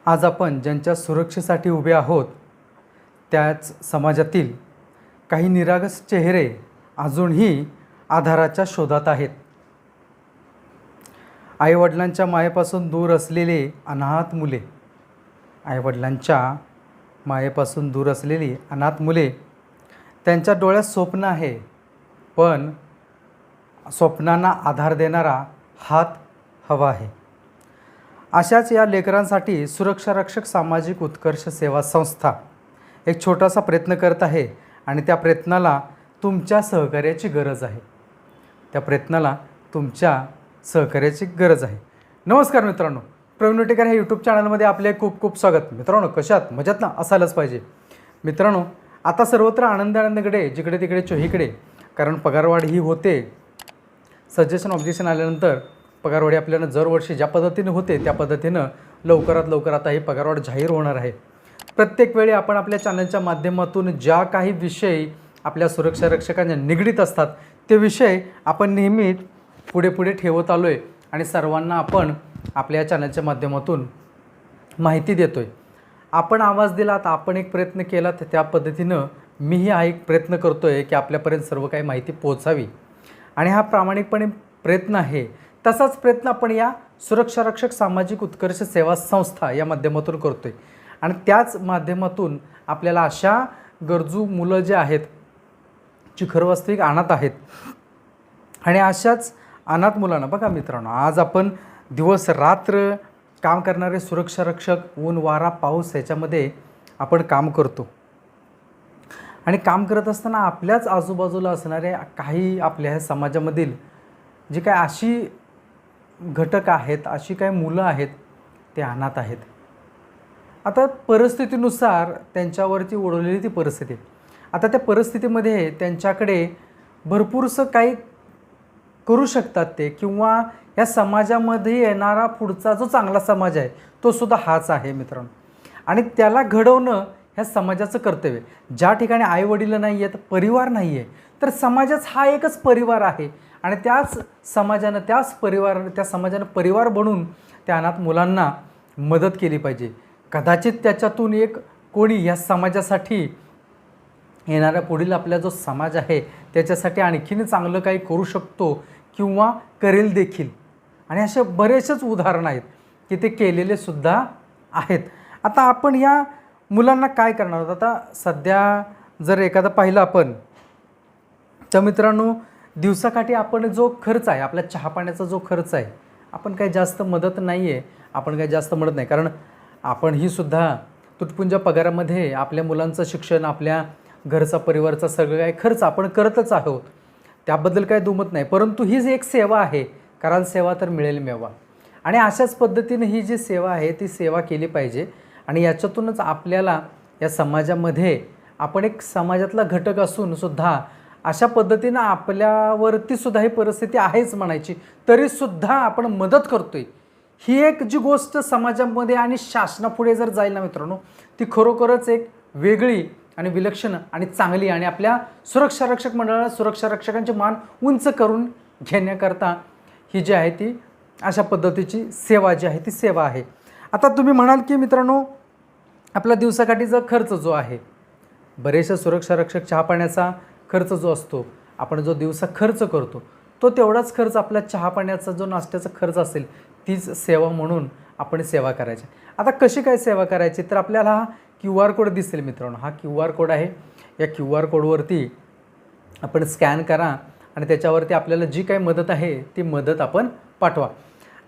आज आपण ज्यांच्या सुरक्षेसाठी उभे आहोत त्याच समाजातील काही निरागस चेहरे अजूनही आधाराच्या शोधात आहेत. आईवडिलांच्या मायेपासून दूर असलेले अनाथ मुले, आईवडिलांच्या मायेपासून दूर असलेली अनाथ मुले, त्यांच्या डोळ्यात स्वप्न आहे, पण स्वप्नांना आधार देणारा हात हवा आहे. अशाच या लेकरांसाठी सुरक्षा रक्षक सामाजिक उत्कर्ष सेवा संस्था एक छोटासा प्रयत्न करत आहे आणि त्या प्रयत्नाला तुमच्या सहकार्याची गरज आहे. त्या प्रयत्नाला तुमच्या सहकार्याची गरज आहे. नमस्कार मित्रांनो, प्रवीण उटेकर ह्या यूट्यूब चॅनलमध्ये आपले खूप खूप स्वागत. मित्रांनो, कशात मजात ना असायलाच पाहिजे. मित्रांनो, आता सर्वत्र आनंदानंदकडे जिकडे तिकडे चोहीकडे, कारण पगारवाढ ही होते. सजेशन ऑब्जेक्शन आल्यानंतर पगारवाढी आपल्याला दरवर्षी ज्या पद्धतीने होते त्या पद्धतीनं लवकरात लवकर आता ही पगारवाढ जाहीर होणार आहे. प्रत्येक वेळी आपण आपल्या चॅनलच्या माध्यमातून ज्या काही विषय आपल्या सुरक्षा रक्षकांच्या निगडीत असतात ते विषय आपण नेहमी पुढे पुढे ठेवत आलो आहे आणि सर्वांना आपण आपल्या चॅनलच्या माध्यमातून माहिती देतो आहे. आपण आवाज दिलात, आपण एक प्रयत्न केलात, त्या पद्धतीनं मीही हा एक प्रयत्न करतो आहे की आपल्यापर्यंत सर्व काही माहिती पोहोचावी आणि हा प्रामाणिकपणे प्रयत्न आहे. तसाच प्रयत्न आपण या सुरक्षा रक्षक सामाजिक उत्कर्ष सेवा संस्था या माध्यमातून करतो आहे आणि त्याच माध्यमातून आपल्याला अशा गरजू मुलं जे आहेत जी खरं वास्तविक अनाथ आहेत आणि अशाच अनाथ मुलांना बघा मित्रांनो, आज आपण दिवस रात्र काम करणारे सुरक्षा रक्षक, ऊन वारा पाऊस याच्यामध्ये आपण काम करतो आणि काम करत असताना आपल्याच आजूबाजूला असणारे काही आपल्या ह्या समाजामधील जी काय अशी घटक आहेत, अशी काही मुलं आहेत, ते अनाथ आहेत. आता परिस्थितीनुसार त्यांच्यावरती ओढवलेली ती परिस्थिती. आता त्या परिस्थितीमध्ये त्यांच्याकडे भरपूरसं काही करू शकतात ते, किंवा या समाजामध्ये येणारा पुढचा जो चांगला समाज आहे तो सुद्धा हाच आहे मित्रांनो. आणि त्याला घडवणं ह्या समाजाचं कर्तव्य. ज्या ठिकाणी आईवडील नाही आहेत, परिवार नाही आहे, तर समाजाच हा एकच परिवार आहे आणि त्याच समाजानं त्या समाजानं परिवार बनून त्या अनाथ मुलांना मदत केली पाहिजे. कदाचित त्याच्यातून एक कोणी या समाजासाठी येणाऱ्या पुढील आपला जो समाज आहे त्याच्यासाठी आणखीन चांगलं काही करू शकतो किंवा करेल देखील. आणि असे बरेचसेच उदाहरण आहेत की ते केलेले सुद्धा आहेत. आता आपण या मुलांना काय करणार आहोत? आता सध्या जर एखादा पाहिलं आपण तर मित्रांनो, दिवसाकाठी आपण जो खर्च आहे, आपल्या चहा पाण्याचा जो खर्च आहे, आपण काही जास्त मदत नाही आहे, आपण काही जास्त मदत नाही, कारण आपण ही सुद्धा तुटपुंज पगारामध्ये आपल्या मुलांचं शिक्षण, आपल्या घरचा परिवारचा सगळं काही खर्च आपण करतच आहोत, त्याबद्दल काही दुमत नाही. परंतु ही जी एक सेवा आहे, कराल सेवा तर मिळेल मेवा, आणि अशाच पद्धतीने ही जी सेवा आहे ती सेवा केली पाहिजे. आणि याच्यातूनच आपल्याला या समाजामध्ये आपण एक समाजातला घटक असून सुद्धा अशा पद्धतीनं आपल्यावरती सुद्धा ही परिस्थिती आहेच म्हणायची, तरीसुद्धा आपण मदत करतोय. ही एक जी गोष्ट समाजामध्ये आणि शासनापुढे जर जाईल ना मित्रांनो, ती खरोखरच एक वेगळी आणि विलक्षण आणि चांगली, आणि आपल्या सुरक्षा रक्षक मंडळाला सुरक्षा रक्षकांचे मान उंच करून घेण्याकरता ही जी आहे ती अशा पद्धतीची सेवा जी आहे ती सेवा आहे. आता तुम्ही म्हणाल की मित्रांनो, आपला दिवसाकाठीचा खर्च जो आहे, बरेचसे सुरक्षा रक्षक चहा पाण्याचा खर्च जो असतो, आपण जो दिवसा खर्च करतो तो तेवढाच खर्च आपल्या चहा पाण्याचा जो नाश्त्याचा खर्च असेल तीच सेवा म्हणून आपण सेवा करायची. आता कशी काय सेवा करायची, तर आपल्याला हा QR कोड दिसेल मित्रांनो. हा QR कोड आहे. या QR कोडवरती आपण स्कॅन करा आणि त्याच्यावरती आपल्याला जी काही मदत आहे ती मदत आपण पाठवा.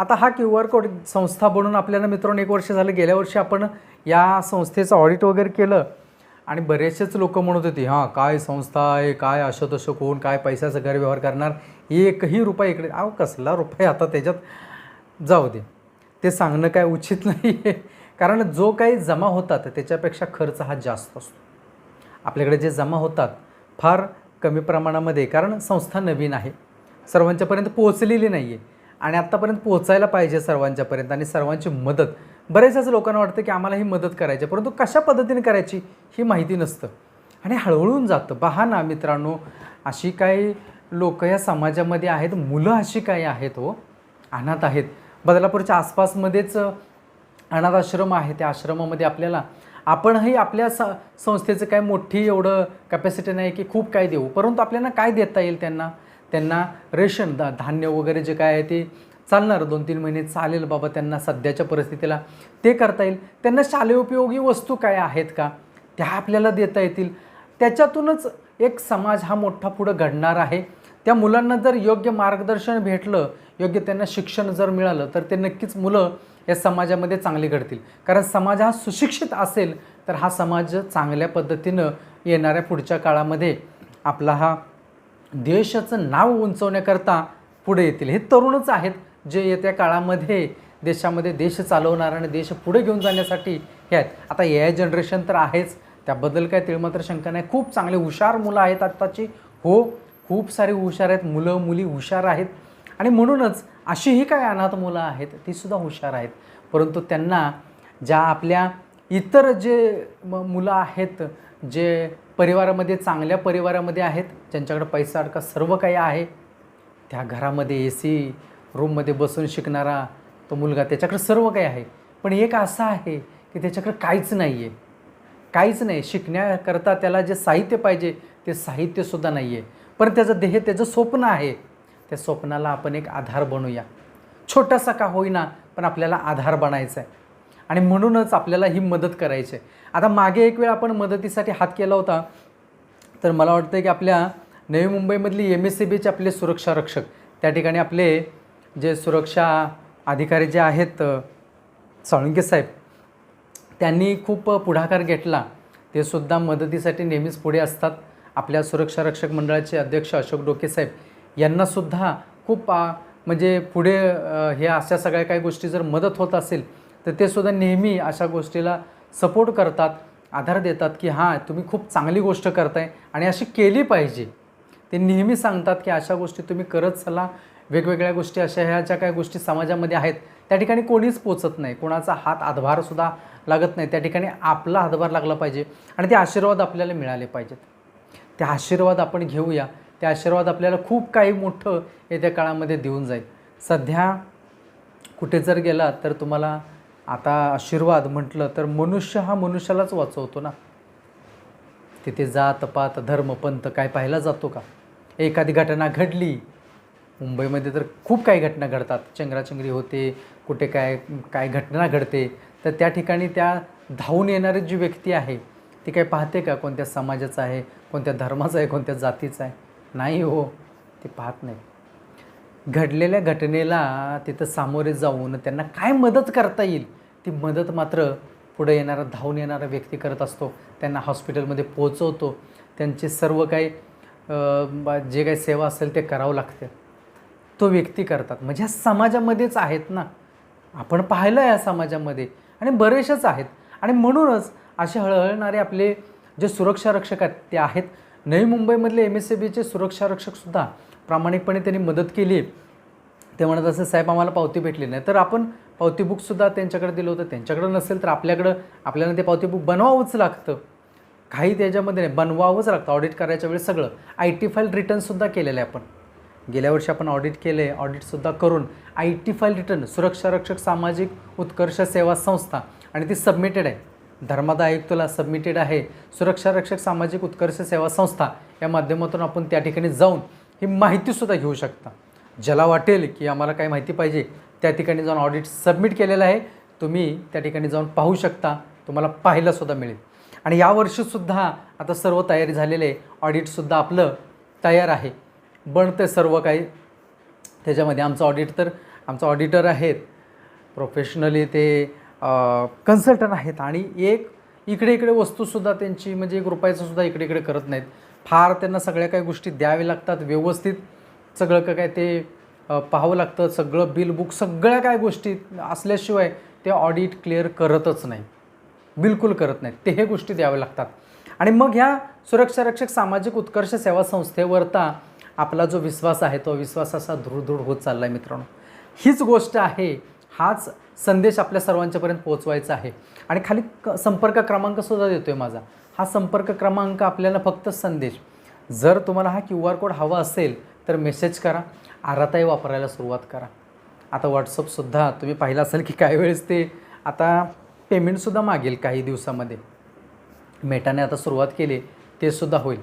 आता हा QR कोड संस्था बनून आपल्याला मित्रांनो 1 वर्ष झालं. गेल्या वर्षी आपण या संस्थेचं ऑडिट वगैरे केलं आणि बरेचसेच लोक म्हणत होते, हां काय संस्था आहे, काय असं तसं कोण, काय पैशाचा गैरव्यवहार करणार, एकही रुपया इकडे. अहो कसला रुपया, आता त्याच्यात जाऊ दे, ते सांगणं काय उचित नाही आहे, कारण जो काही जमा होतात त्याच्यापेक्षा खर्च हा जास्त असतो. आपल्याकडे जे जमा होतात फार कमी प्रमाणामध्ये, कारण संस्था नवीन आहे, सर्वांच्यापर्यंत पोहोचलेली नाही आहे आणि आत्तापर्यंत पोहोचायला पाहिजे सर्वांच्यापर्यंत. आणि सर्वांची मदत, बरेचशाच लोकांना वाटतं की आम्हाला ही मदत करायची, परंतु कशा पद्धतीने करायची ही माहिती नसतं आणि हळूहळून जातं. पहा ना मित्रांनो, अशी काही लोक या समाजामध्ये आहेत, मुलं अशी काही आहेत हो, अनाथ आहेत. बदलापूरच्या आसपासमध्येच अनाथ आश्रम आहे, त्या आश्रमामध्ये आपल्याला आपणही आपल्या संस्थेचं काय मोठी एवढं कॅपॅसिटी नाही की खूप काय देऊ, परंतु आपल्याला काय देता येईल त्यांना रेशन धान्य वगैरे जे काय आहे ते चालणार 2-3 महिने चालेल बाबा त्यांना सध्याच्या परिस्थितीला, ते करता येईल. त्यांना शालेय उपयोगी वस्तू काय आहेत का त्या आपल्याला देता येतील. त्याच्यातूनच एक समाज हा मोठा पुढं घडणार आहे. त्या मुलांना जर योग्य मार्गदर्शन भेटलं, योग्य त्यांना शिक्षण जर मिळालं, तर ते नक्कीच मुलं या समाजामध्ये चांगली घडतील. कारण समाज हा सुशिक्षित असेल तर हा समाज चांगल्या पद्धतीनं येणाऱ्या पुढच्या काळामध्ये आपला हा देशाचं नाव उंचवण्याकरता पुढे येतील. हे तरुणच आहेत जे येत्या काळामध्ये देशामध्ये देश चालवणार आणि देश पुढे घेऊन जाण्यासाठी हे आहेत. आता AI जनरेशन तर आहेच, त्याबद्दल काय तिळमात्र शंका नाही. खूप चांगले हुशार मुलं आहेत आत्ताची, हो खूप सारी हुशार आहेत, मुलं मुली हुशार आहेत. आणि म्हणूनच अशीही काय अनाथ मुलं आहेत तीसुद्धा हुशार आहेत. परंतु त्यांना ज्या आपल्या इतर जे मुलं आहेत, जे परिवारामध्ये चांगल्या परिवारामध्ये आहेत, ज्यांच्याकडे पैसा अडका सर्व काही आहे, त्या घरामध्ये AC रूममध्ये बसून शिकणारा तो मुलगा, त्याच्याकडे सर्व काही आहे. पण एक असं आहे की त्याच्याकडे काहीच नाही आहे, काहीच नाही. शिकण्याकरता त्याला जे साहित्य पाहिजे ते साहित्यसुद्धा नाही आहे. पण त्याचं ध्येय, त्याचं स्वप्न आहे. त्या स्वप्नाला आपण एक आधार बनवूया, छोटासा का होईना, पण आपल्याला आधार बनायचा आहे. आणि म्हणूनच आपल्याला ही मदत करायची आहे. आता मागे एक वेळ आपण मदतीसाठी हात केला होता, तर मला वाटतं की आपल्या नवी मुंबईमधली MSCBचे आपले सुरक्षा रक्षक, त्या ठिकाणी आपले जे सुरक्षा अधिकारी जे आहेत साळुंके साहेब, त्यांनी खूप पुढाकार घेतला. ते सुद्धा मदतीसाठी नेहमीच पुढे असतात. आपल्या सुरक्षा रक्षक मंडळाचे अध्यक्ष अशोक डोके साहेब यांनासुद्धा खूप म्हणजे पुढे हे अशा सगळ्या काही गोष्टी जर मदत होत असेल तर ते सुद्धा नेहमी अशा गोष्टीला सपोर्ट करतात, आधार देतात की हां तुम्ही खूप चांगली गोष्ट करताय आणि अशी केली पाहिजे. ते नेहमी सांगतात की अशा गोष्टी तुम्ही करत चला. वेगवेगळ्या गोष्टी अशा ह्या ज्या काही गोष्टी समाजामध्ये आहेत त्या ठिकाणी कोणीच पोचत नाही, कोणाचा हात हातभारसुद्धा लागत नाही. त्या ठिकाणी आपला हातभार लागला पाहिजे आणि ते आशीर्वाद आपल्याला मिळाले पाहिजेत. ते आशीर्वाद आपण घेऊया. ते आशीर्वाद आपल्याला खूप काही मोठं येत्या काळामध्ये देऊन जाईल. सध्या कुठे जर गेला तर तुम्हाला आता आशीर्वाद म्हटलं तर मनुष्य हा मनुष्यालाच वाचवतो ना. तिथे जात पात धर्म पंथ काय पाहायला जातो का. एखादी घटना घडली, मुंबईमध्ये तर खूप काही घटना घडतात, चंगराचंगरी होते, कुठे काय घटना घडते, तर त्या ठिकाणी त्या धावून येणारी जी व्यक्ती आहे ती काय पाहते का कोणत्या समाजाचा आहे, कोणत्या धर्माचा आहे, कोणत्या जातीचा आहे? नाही हो, ते पाहत नाही. घडलेल्या घटनेला तिथं सामोरे जाऊन त्यांना काय मदत करता येईल ती मदत मात्र पुढे येणारा धावून येणारा व्यक्ती करत असतो. त्यांना हॉस्पिटलमध्ये पोहोचवतो. त्यांचे सर्व काही जे काही सेवा असेल ते करावं लागते, तो व्यक्ती करतात. म्हणजे ह्या समाजामध्येच आहेत ना, आपण पाहिलं या समाजामध्ये आणि बरेचसेच आहेत. आणि म्हणूनच असे हळहळणारे आपले जे सुरक्षा रक्षक आहेत ते आहेत. नवी मुंबईमधले MSCBचे सुरक्षा रक्षकसुद्धा प्रामाणिकपणे त्यांनी मदत केली. ते म्हणत असे साहेब आम्हाला पावती भेटली नाही, तर आपण पावती बुकसुद्धा त्यांच्याकडे दिलं होतं. त्यांच्याकडं नसेल तर आपल्याला ते पावती बुक बनवावंच लागतं. काही त्याच्यामध्ये नाही, बनवावंच लागतं. ऑडिट करायच्या वेळेस सगळं IT फाईल रिटर्नसुद्धा केलेलं आहे आपण. गेल्या वर्षी आपण ऑडिट केलं आहे. ऑडिटसुद्धा करून IT फाईल रिटर्न सुरक्षा रक्षक सामाजिक उत्कर्ष सेवा संस्था आणि ती सबमिटेड आहे. धर्मादाय आयुक्ताला सबमिटेड आहे. सुरक्षा रक्षक सामाजिक उत्कर्ष सेवा संस्था या माध्यमातून आपण त्या ठिकाणी जाऊन ही माहितीसुद्धा घेऊ शकता. ज्याला वाटेल की आम्हाला काय माहिती पाहिजे त्या ठिकाणी जाऊन ऑडिट सबमिट केलेलं आहे. तुम्ही त्या ठिकाणी जाऊन पाहू शकता, तुम्हाला पाहायलासुद्धा मिळेल. आणि यावर्षीसुद्धा आता सर्व तयारी झालेली आहे. ऑडिटसुद्धा आपलं तयार आहे, बनतं सर्व काही. त्याच्यामध्ये आमचं ऑडिटर आहेत, प्रोफेशनली ते कन्सल्टंट आहेत. आणि इकडे वस्तूसुद्धा त्यांची म्हणजे 1 रुपयाचंसुद्धा इकडे करत नाहीत. फार त्यांना सगळ्या काही गोष्टी द्याव्या लागतात, व्यवस्थित सगळं काय ते पाहावं लागतं. सगळं बिल बुक सगळ्या काय गोष्टी असल्याशिवाय ते ऑडिट क्लिअर करतच नाही, बिलकुल करत नाहीत. ते हे गोष्टी द्याव्या लागतात. आणि मग ह्या सुरक्षा रक्षक सामाजिक उत्कर्ष सेवा संस्थेवरता आपला जो विश्वास आहे तो विश्वास असा दृढ होत चालला आहे मित्रांनो. हीच गोष्ट आहे, हाच संदेश आपल्या सर्वांच्यापर्यंत पोहोचवायचा आहे. आणि खाली संपर्क क्रमांकसुद्धा देतो आहे माझा. हा संपर्क क्रमांक आपल्याला फक्त संदेश, जर तुम्हाला हा QR कोड हवा असेल तर मेसेज करा, आराताई वापरायला सुरुवात करा. आता WhatsAppसुद्धा तुम्ही पाहिलं असेल की काही वेळेस ते आता पेमेंटसुद्धा मागेल काही दिवसामध्ये. मेटाने आता सुरुवात केली, ते सुद्धा होईल.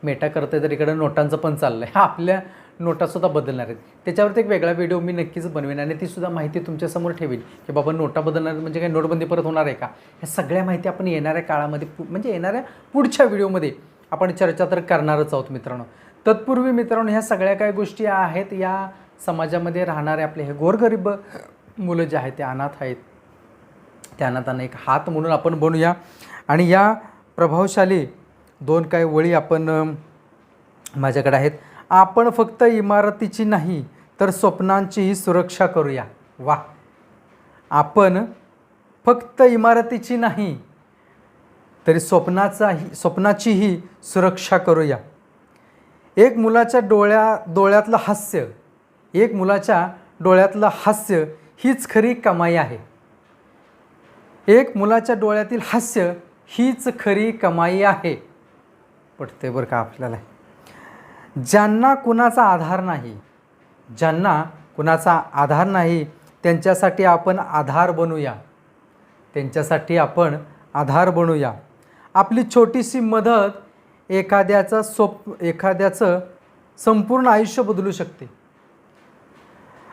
मेटा करते तर इकडं नोटांचं पण चाललं आहे. आपल्या नोटासुद्धा बदलणार आहेत. त्याच्यावरती एक वेगळा व्हिडिओ मी नक्कीच बनवेन आणि तीसुद्धा माहिती तुमच्यासमोर ठेवीन की बाबा नोटा बदलणार म्हणजे काय, नोटबंदी परत होणार आहे का, ह्या सगळ्या माहिती आपण येणाऱ्या काळामध्ये म्हणजे येणाऱ्या पुढच्या व्हिडिओमध्ये आपण चर्चा तर करणारच आहोत मित्रांनो. तत्पूर्वी मित्रांनो, ह्या सगळ्या काय गोष्टी आहेत, या समाजामध्ये राहणारे आपले हे गोरगरीब मुलं जे आहेत ते अनाथ आहेत, त्या अनाथांना एक हात म्हणून आपण बनूया. आणि या प्रभावशाली 2 काही वळी आपण माझ्याकडे आहेत. आपण फक्त इमारतीची नाही तर स्वप्नांचीही सुरक्षा करूया. वा. आपण फक्त इमारतीची नाही तरी स्वप्नाचीही सुरक्षा करूया. एक मुलाच्या डोळ्यातलं हास्य, एक मुलाच्या डोळ्यातलं हास्य हीच खरी कमाई आहे. एक मुलाच्या डोळ्यातील हास्य हीच खरी कमाई आहे. पटते बरं का आपल्याला. ज्यांना कुणाचा आधार नाही, ज्यांना कुणाचा आधार नाही त्यांच्यासाठी आपण आधार बनूया, त्यांच्यासाठी आपण आधार बनूया. आपली छोटीशी मदत एखाद्याचं संपूर्ण आयुष्य बदलू शकते.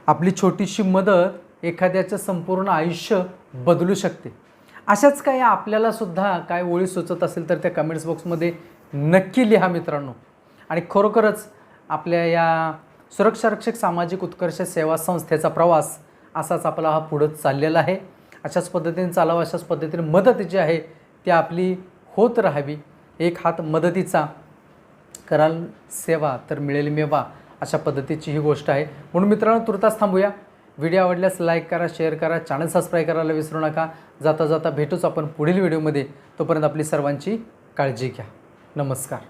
आपली छोटीशी मदत एखाद्याचं संपूर्ण आयुष्य बदलू शकते. अशाच काही आपल्यालासुद्धा काय ओळी सुचत असेल तर त्या कमेंट्स बॉक्समध्ये नक्की लिहा मित्रांनो. आणि खरोखरच आपल्या या सुरक्षारक्षक सामाजिक उत्कर्ष सेवा संस्थेचा प्रवास असाच आपला हा पुढं चाललेला आहे. अशाच पद्धतीने चालावं, अशाच पद्धतीने मदत जी आहे ती आपली होत राहावी. एक हात मदतीचा कराल सेवा तर मिळेल मेवा, अशा पद्धतीची ही गोष्ट आहे. म्हणून मित्रांनो, तुर्तास थांबूया. व्हिडिओ आवडल्यास लाईक करा, शेअर करा, चॅनल सबस्क्राईब करायला विसरू नका. जाता जाता भेटूच आपण पुढील व्हिडिओमध्ये. तोपर्यंत आपली सर्वांची काळजी घ्या. नमस्कार.